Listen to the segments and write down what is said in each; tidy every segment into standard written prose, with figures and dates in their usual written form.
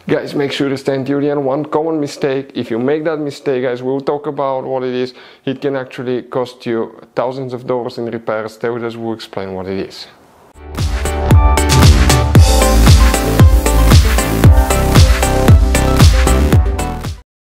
Guys, make sure to stand till the end. One common mistake, if you make that mistake, guys, we'll talk about what it is. It can actually cost you thousands of dollars in repairs. Teodas will explain what it is.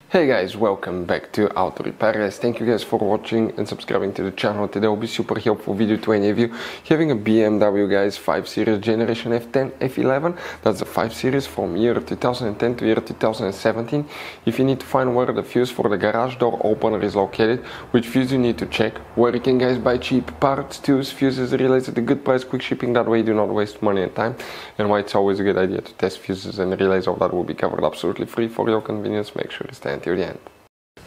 Hey guys, welcome back to Auto Repair guys. Thank you guys for watching and subscribing to the channel. Today will be super helpful video to any of you having a BMW guys 5 Series Generation F10 F11. That's the 5 Series from year 2010 to year 2017. If you need to find where the fuse for the garage door opener is located, which fuse you need to check, where you can guys buy cheap parts, tools, fuses, relays at a good price, quick shipping, that way you do not waste money and time, and why it's always a good idea to test fuses and relays. All that will be covered absolutely free for your convenience. Make sure to stay until the end.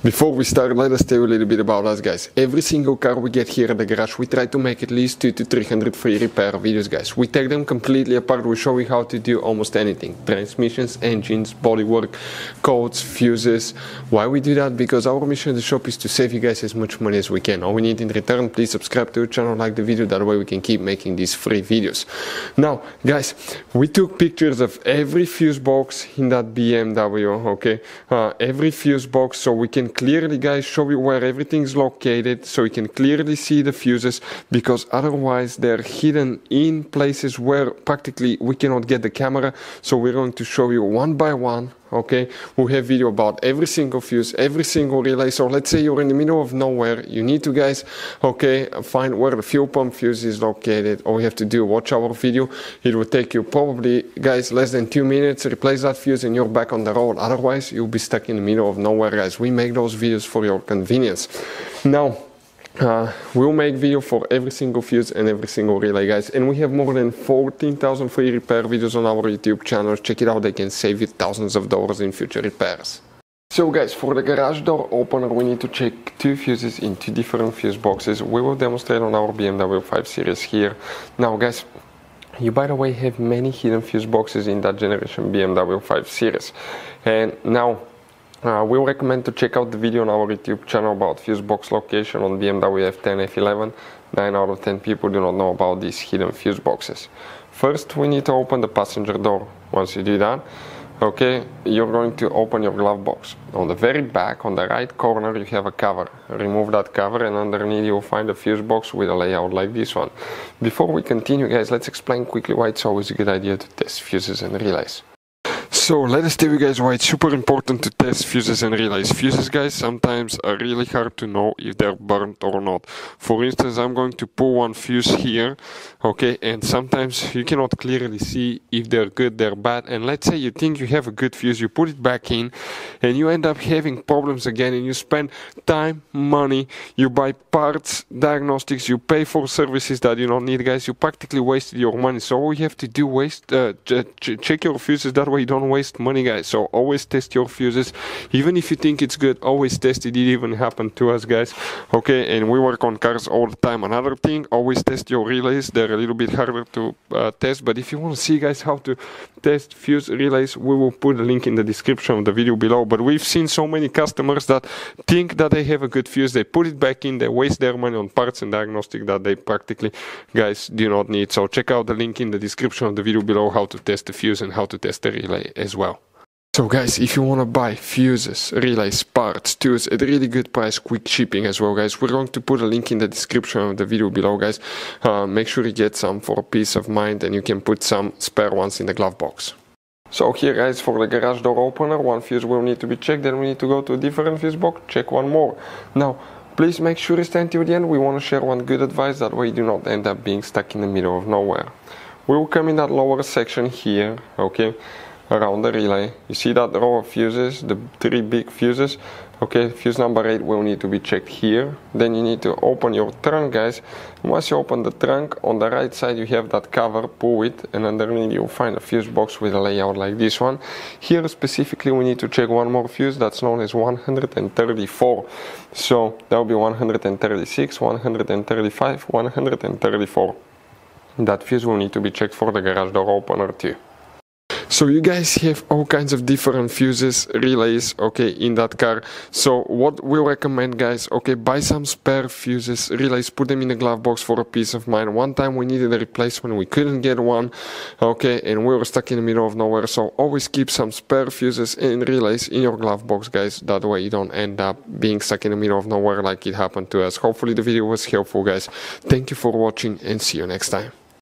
Before we start, let us tell you a little bit about us guys. Every single car we get here at the garage, we try to make at least 200 to 300 free repair videos guys. We take them completely apart, we show you how to do almost anything. Transmissions, engines, bodywork, codes, fuses. Why we do that? Because our mission at the shop is to save you guys as much money as we can. All we need in return, please subscribe to the channel, like the video, that way we can keep making these free videos. Now guys, we took pictures of every fuse box in that BMW, okay? Every fuse box, so we can clearly guys show you where everything is located, so you can clearly see the fuses, because otherwise they're hidden in places where practically we cannot get the camera. So we're going to show you one by one, okay? We have video about every single fuse, every single relay. So let's say you're in the middle of nowhere, you need to guys, okay, find where the fuel pump fuse is located. All you have to do, watch our video. It will take you probably guys less than 2 minutes, replace that fuse and you're back on the road. Otherwise you'll be stuck in the middle of nowhere guys. We make those videos for your convenience. Now we'll make video for every single fuse and every single relay guys, and we have more than 14,000 free repair videos on our YouTube channel. Check it out, they can save you thousands of dollars in future repairs. So guys, for the garage door opener we need to check 2 fuses in 2 different fuse boxes. We will demonstrate on our BMW 5 Series here. Now guys, you by the way have many hidden fuse boxes in that generation BMW 5 Series, and now we recommend to check out the video on our YouTube channel about fuse box location on BMW F10 F11. 9 out of 10 people do not know about these hidden fuse boxes. First we need to open the passenger door. Once you do that, okay, you're going to open your glove box. On the very back, on the right corner, you have a cover. Remove that cover and underneath you'll find a fuse box with a layout like this one. Before we continue guys, let's explain quickly why it's always a good idea to test fuses and relays. So let us tell you guys why it's super important to test fuses and relays. Fuses guys sometimes are really hard to know if they're burnt or not. For instance, I'm going to pull one fuse here, okay, and sometimes you cannot clearly see if they're good, they're bad, and let's say you think you have a good fuse, you put it back in and you end up having problems again, and you spend time, money, you buy parts, diagnostics, you pay for services that you don't need guys, you practically wasted your money. So all you have to do check your fuses, that way you don't waste money guys. So always test your fuses, even if you think it's good, always test it. It even happened to us guys, okay, and we work on cars all the time. Another thing, always test your relays. They're a little bit harder to test, but if you want to see guys how to test fuse relays, we will put a link in the description of the video below. But we've seen so many customers that think that they have a good fuse, they put it back in, they waste their money on parts and diagnostic that they practically guys do not need. So check out the link in the description of the video below how to test the fuse and how to test the relay as well. So guys, if you want to buy fuses, relays, parts, tools at a really good price, quick shipping as well guys, we're going to put a link in the description of the video below guys. Make sure you get some for peace of mind, and you can put some spare ones in the glove box. So here guys, for the garage door opener, one fuse will need to be checked, then we need to go to a different fuse box, check one more. Now please make sure you stay until the end. We want to share one good advice, that way you do not end up being stuck in the middle of nowhere. We will come in that lower section here, okay, around the relay. You see that row of fuses, the 3 big fuses, okay, fuse number 8 will need to be checked here. Then you need to open your trunk guys, and once you open the trunk, on the right side you have that cover, pull it, and underneath you'll find a fuse box with a layout like this one. Here specifically we need to check one more fuse, that's known as 134. So that will be 136, 135, 134. That fuse will need to be checked for the garage door opener too. So you guys have all kinds of different fuses, relays, okay, in that car. So what we recommend, guys, okay, buy some spare fuses, relays, put them in the glove box for a peace of mind. One time we needed a replacement, we couldn't get one, okay, and we were stuck in the middle of nowhere. So always keep some spare fuses and relays in your glove box, guys. That way you don't end up being stuck in the middle of nowhere like it happened to us. Hopefully the video was helpful, guys. Thank you for watching and see you next time.